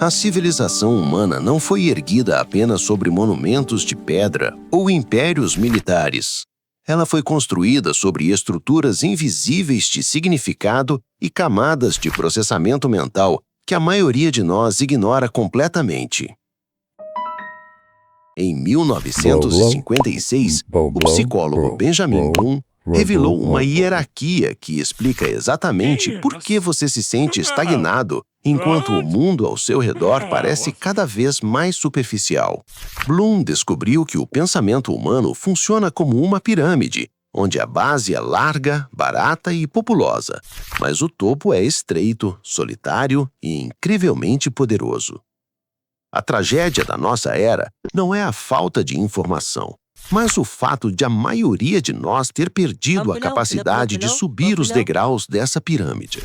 A civilização humana não foi erguida apenas sobre monumentos de pedra ou impérios militares. Ela foi construída sobre estruturas invisíveis de significado e camadas de processamento mental que a maioria de nós ignora completamente. Em 1956, o psicólogo Benjamin Bloom revelou uma hierarquia que explica exatamente por que você se sente estagnado enquanto o mundo ao seu redor parece cada vez mais superficial. Bloom descobriu que o pensamento humano funciona como uma pirâmide, onde a base é larga, barata e populosa, mas o topo é estreito, solitário e incrivelmente poderoso. A tragédia da nossa era não é a falta de informação, mas o fato de a maioria de nós ter perdido a capacidade de subir os degraus dessa pirâmide.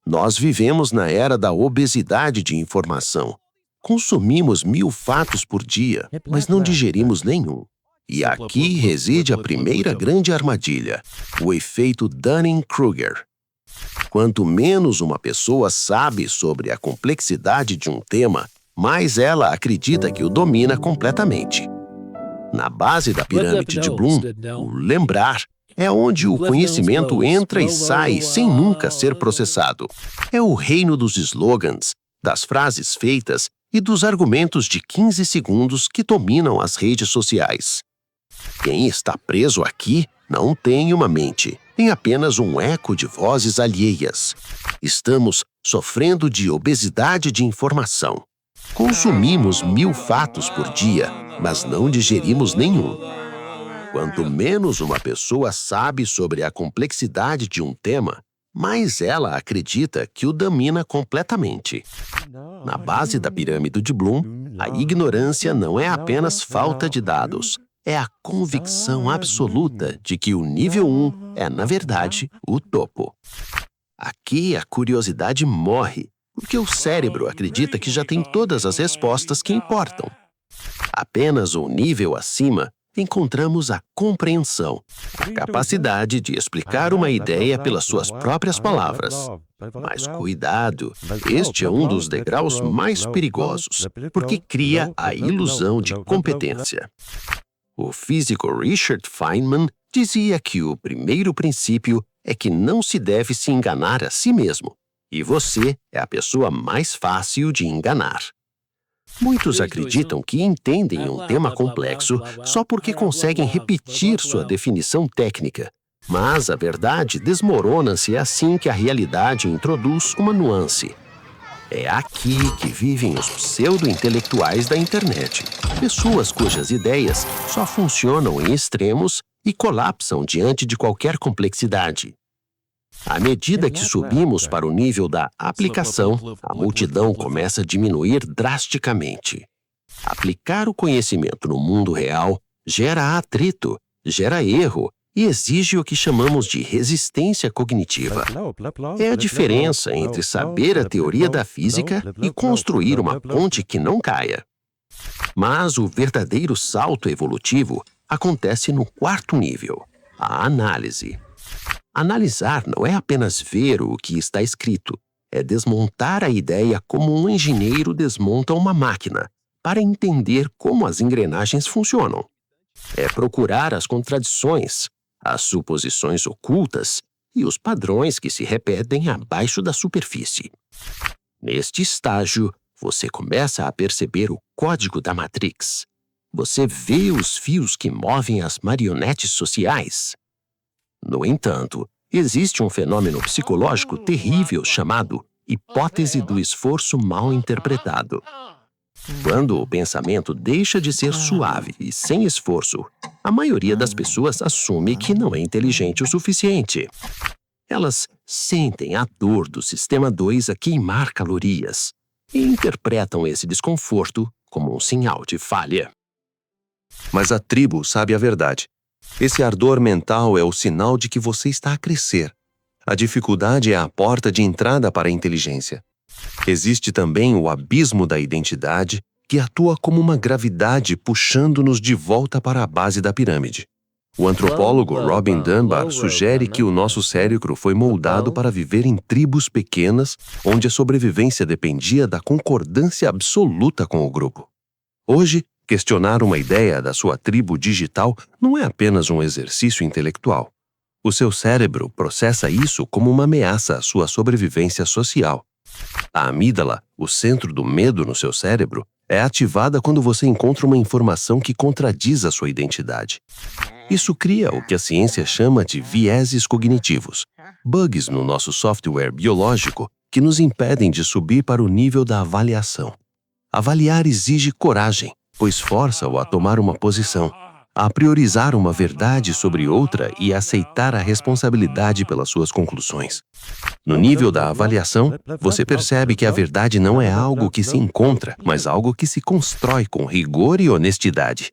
Nós vivemos na era da obesidade de informação. Consumimos 1000 fatos por dia, mas não digerimos nenhum. E aqui reside a primeira grande armadilha, o efeito Dunning-Kruger. Quanto menos uma pessoa sabe sobre a complexidade de um tema, mais ela acredita que o domina completamente. Na base da pirâmide de Bloom, o lembrar é onde o conhecimento entra e sai sem nunca ser processado. É o reino dos slogans, das frases feitas e dos argumentos de 15 segundos que dominam as redes sociais. Quem está preso aqui não tem uma mente, tem apenas um eco de vozes alheias. Estamos sofrendo de obesidade de informação. Consumimos 1000 fatos por dia, mas não digerimos nenhum. Quanto menos uma pessoa sabe sobre a complexidade de um tema, mais ela acredita que o domina completamente. Na base da pirâmide de Bloom, a ignorância não é apenas falta de dados, é a convicção absoluta de que o nível 1 é, na verdade, o topo. Aqui a curiosidade morre, porque o cérebro acredita que já tem todas as respostas que importam. Apenas um nível acima, encontramos a compreensão, a capacidade de explicar uma ideia pelas suas próprias palavras. Mas cuidado, este é um dos degraus mais perigosos, porque cria a ilusão de competência. O físico Richard Feynman dizia que o primeiro princípio é que não se deve se enganar a si mesmo, e você é a pessoa mais fácil de enganar. Muitos acreditam que entendem um tema complexo só porque conseguem repetir sua definição técnica. Mas a verdade desmorona-se assim que a realidade introduz uma nuance. É aqui que vivem os pseudo-intelectuais da internet. Pessoas cujas ideias só funcionam em extremos e colapsam diante de qualquer complexidade. À medida que subimos para o nível da aplicação, a multidão começa a diminuir drasticamente. Aplicar o conhecimento no mundo real gera atrito, gera erro e exige o que chamamos de resistência cognitiva. É a diferença entre saber a teoria da física e construir uma ponte que não caia. Mas o verdadeiro salto evolutivo acontece no quarto nível, a análise. Analisar não é apenas ver o que está escrito, é desmontar a ideia como um engenheiro desmonta uma máquina, para entender como as engrenagens funcionam. É procurar as contradições, as suposições ocultas e os padrões que se repetem abaixo da superfície. Neste estágio, você começa a perceber o código da Matrix. Você vê os fios que movem as marionetes sociais. No entanto, existe um fenômeno psicológico terrível chamado hipótese do esforço mal interpretado. Quando o pensamento deixa de ser suave e sem esforço, a maioria das pessoas assume que não é inteligente o suficiente. Elas sentem a dor do sistema 2 a queimar calorias e interpretam esse desconforto como um sinal de falha. Mas a tribo sabe a verdade. Esse ardor mental é o sinal de que você está a crescer. A dificuldade é a porta de entrada para a inteligência. Existe também o abismo da identidade, que atua como uma gravidade puxando-nos de volta para a base da pirâmide. O antropólogo Robin Dunbar sugere que o nosso cérebro foi moldado para viver em tribos pequenas, onde a sobrevivência dependia da concordância absoluta com o grupo. Hoje, questionar uma ideia da sua tribo digital não é apenas um exercício intelectual. O seu cérebro processa isso como uma ameaça à sua sobrevivência social. A amígdala, o centro do medo no seu cérebro, é ativada quando você encontra uma informação que contradiz a sua identidade. Isso cria o que a ciência chama de vieses cognitivos, bugs no nosso software biológico que nos impedem de subir para o nível da avaliação. Avaliar exige coragem, pois força-o a tomar uma posição, a priorizar uma verdade sobre outra e a aceitar a responsabilidade pelas suas conclusões. No nível da avaliação, você percebe que a verdade não é algo que se encontra, mas algo que se constrói com rigor e honestidade.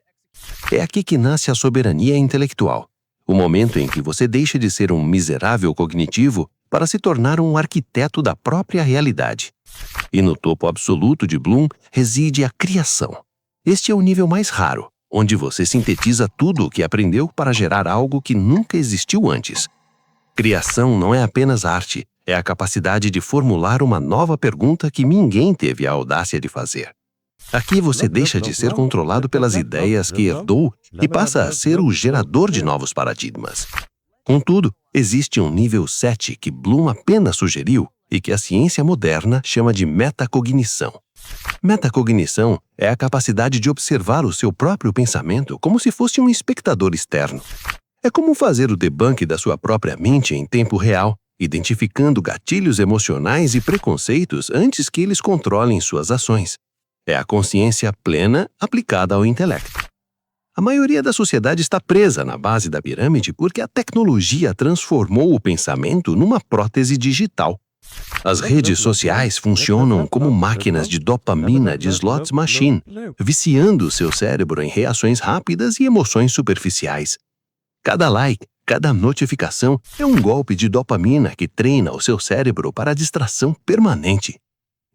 É aqui que nasce a soberania intelectual, o momento em que você deixa de ser um miserável cognitivo para se tornar um arquiteto da própria realidade. E no topo absoluto de Bloom reside a criação. Este é o nível mais raro, onde você sintetiza tudo o que aprendeu para gerar algo que nunca existiu antes. Criação não é apenas arte, é a capacidade de formular uma nova pergunta que ninguém teve a audácia de fazer. Aqui você deixa de ser controlado pelas ideias que herdou e passa a ser o gerador de novos paradigmas. Contudo, existe um nível 7 que Bloom apenas sugeriu e que a ciência moderna chama de metacognição. Metacognição é a capacidade de observar o seu próprio pensamento como se fosse um espectador externo. É como fazer o debunk da sua própria mente em tempo real, identificando gatilhos emocionais e preconceitos antes que eles controlem suas ações. É a consciência plena aplicada ao intelecto. A maioria da sociedade está presa na base da pirâmide porque a tecnologia transformou o pensamento numa prótese digital. As redes sociais funcionam como máquinas de dopamina de slots machine, viciando o seu cérebro em reações rápidas e emoções superficiais. Cada like, cada notificação é um golpe de dopamina que treina o seu cérebro para a distração permanente.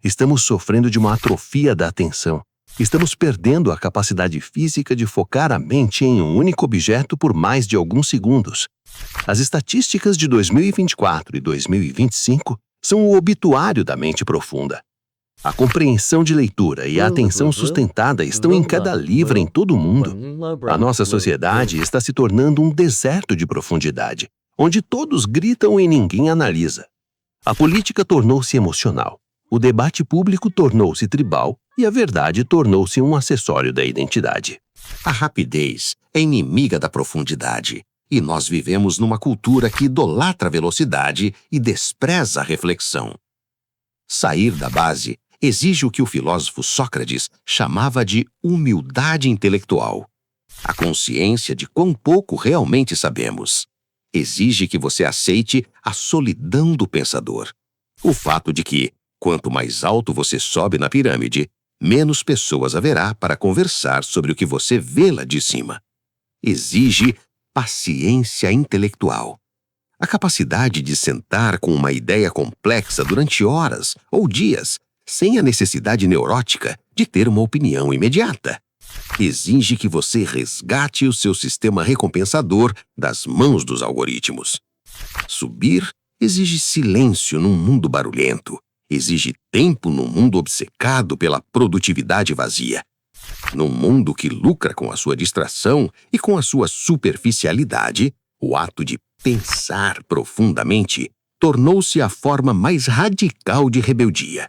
Estamos sofrendo de uma atrofia da atenção. Estamos perdendo a capacidade física de focar a mente em um único objeto por mais de alguns segundos. As estatísticas de 2024 e 2025 são o obituário da mente profunda. A compreensão de leitura e a atenção sustentada estão em cada livro em todo o mundo. A nossa sociedade está se tornando um deserto de profundidade, onde todos gritam e ninguém analisa. A política tornou-se emocional. O debate público tornou-se tribal e a verdade tornou-se um acessório da identidade. A rapidez é inimiga da profundidade, e nós vivemos numa cultura que idolatra a velocidade e despreza a reflexão. Sair da base exige o que o filósofo Sócrates chamava de humildade intelectual. A consciência de quão pouco realmente sabemos. Exige que você aceite a solidão do pensador. O fato de que, quanto mais alto você sobe na pirâmide, menos pessoas haverá para conversar sobre o que você vê lá de cima. Exige paciência intelectual. A capacidade de sentar com uma ideia complexa durante horas ou dias, sem a necessidade neurótica de ter uma opinião imediata. Exige que você resgate o seu sistema recompensador das mãos dos algoritmos. Subir exige silêncio num mundo barulhento. Exige tempo num mundo obcecado pela produtividade vazia. Num mundo que lucra com a sua distração e com a sua superficialidade, o ato de pensar profundamente tornou-se a forma mais radical de rebeldia.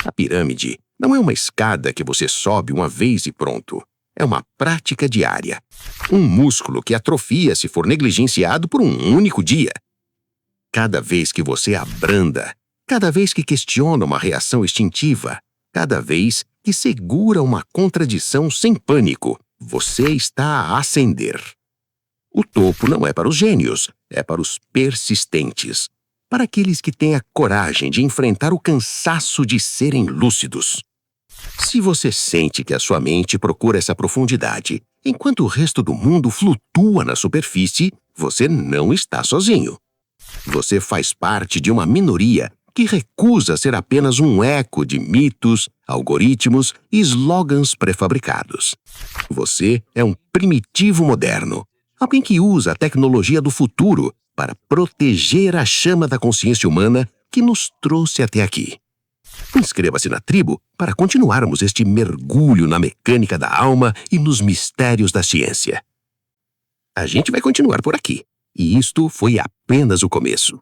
A pirâmide não é uma escada que você sobe uma vez e pronto. É uma prática diária. Um músculo que atrofia se for negligenciado por um único dia. Cada vez que você abranda, cada vez que questiona uma reação instintiva, cada vez que segura uma contradição sem pânico, você está a ascender. O topo não é para os gênios, é para os persistentes, para aqueles que têm a coragem de enfrentar o cansaço de serem lúcidos. Se você sente que a sua mente procura essa profundidade, enquanto o resto do mundo flutua na superfície, você não está sozinho. Você faz parte de uma minoria que recusa ser apenas um eco de mitos, algoritmos e slogans pré-fabricados. Você é um primitivo moderno, Alguém que usa a tecnologia do futuro para proteger a chama da consciência humana que nos trouxe até aqui. Inscreva-se na tribo para continuarmos este mergulho na mecânica da alma e nos mistérios da ciência. A gente vai continuar por aqui, e isto foi apenas o começo.